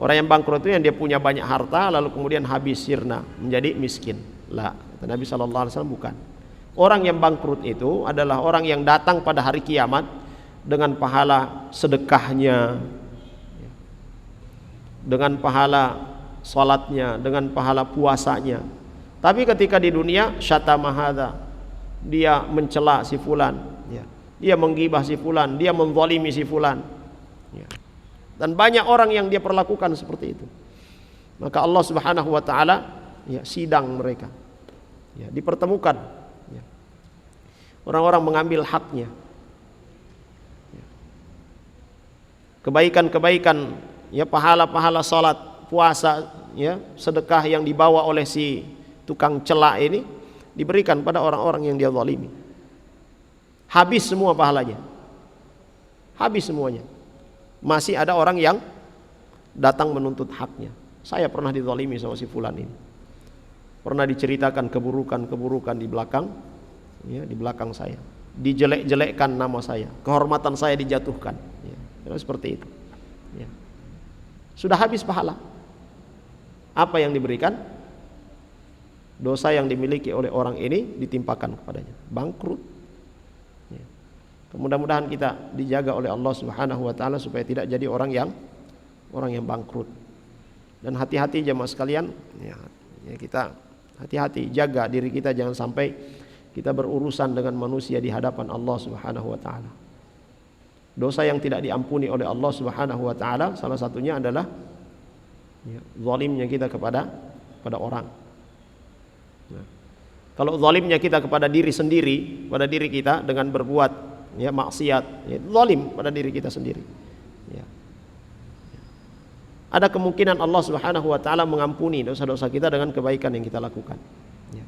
orang yang bangkrut itu yang dia punya banyak harta lalu kemudian habis sirna menjadi miskin. La, kata Nabi SAW, bukan. Orang yang bangkrut itu adalah orang yang datang pada hari kiamat dengan pahala sedekahnya, dengan pahala salatnya, dengan pahala puasanya. Tapi ketika di dunia syatama hadza, dia mencela si fulan, ya. Dia menggibah si fulan, dia menzalimi si fulan. Ya. Dan banyak orang yang dia perlakukan seperti itu. Maka Allah Subhanahu wa taala ya sidang mereka. Ya, dipertemukan. Ya. Orang-orang mengambil haknya. Ya. Kebaikan-kebaikan, ya, pahala-pahala salat, puasa, ya, sedekah yang dibawa oleh si tukang celak ini diberikan pada orang-orang yang dia zalimi. Habis semua pahalanya. Habis semuanya. Masih ada orang yang datang menuntut haknya. Saya pernah dizalimi sama si fulan ini. Pernah diceritakan keburukan-keburukan di belakang, ya, di belakang saya. Dijelek-jelekkan nama saya, kehormatan saya dijatuhkan. Ya, seperti itu. Ya. Sudah habis pahala. Apa yang diberikan? Dosa yang dimiliki oleh orang ini ditimpakan kepadanya. Bangkrut. Ya. Mudah-mudahan kita dijaga oleh Allah Subhanahu wa taala supaya tidak jadi orang yang bangkrut. Dan hati-hati jemaah sekalian, ya kita hati-hati, jaga diri kita jangan sampai kita berurusan dengan manusia di hadapan Allah Subhanahu wa taala. Dosa yang tidak diampuni oleh Allah Subhanahu wa taala salah satunya adalah ya, zalimnya kita kepada orang. Nah, kalau zalimnya kita kepada diri sendiri, pada diri kita dengan berbuat ya maksiat, ya, zalim pada diri kita sendiri. Ya. Ada kemungkinan Allah Subhanahu wa taala mengampuni dosa-dosa kita dengan kebaikan yang kita lakukan. Ya.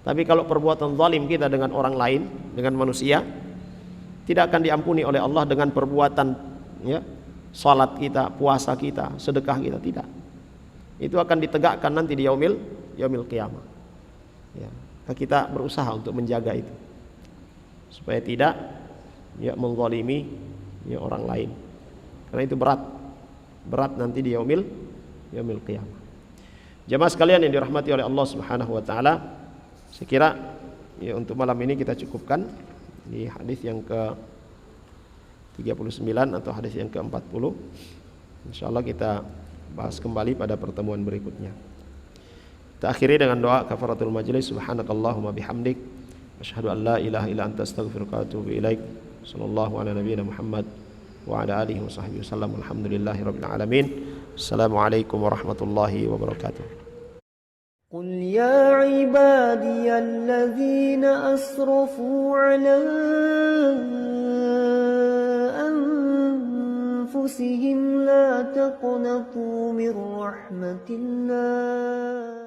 Tapi kalau perbuatan zalim kita dengan orang lain, dengan manusia, tidak akan diampuni oleh Allah dengan perbuatan ya, salat kita, puasa kita, sedekah kita, tidak. Itu akan ditegakkan nanti di yaumil qiyamah. Ya. Kita berusaha untuk menjaga itu supaya tidak ya menzalimi ya orang lain. Karena itu berat nanti di yaumil qiyamah. Jamaah sekalian yang dirahmati oleh Allah Subhanahu wa taala, saya kira ya untuk malam ini kita cukupkan di hadis yang ke-39 atau hadis yang ke-40. Insyaallah kita bahas kembali pada pertemuan berikutnya. Kita akhiri dengan doa kafaratul majlis. Subhanakallahumma bihamdik, asyhadu an la ilaha illa anta astaghfiruka wa atubu ilaik. Sallallahu ala nabiyyina Muhammad wa ala alihi wa sahbihi wasallam. Alhamdulillahirabbil alamin. Assalamualaikum warahmatullahi wabarakatuh. قل يا عبادي الذين أسرفوا على أنفسهم لا تقنطوا من رحمة الله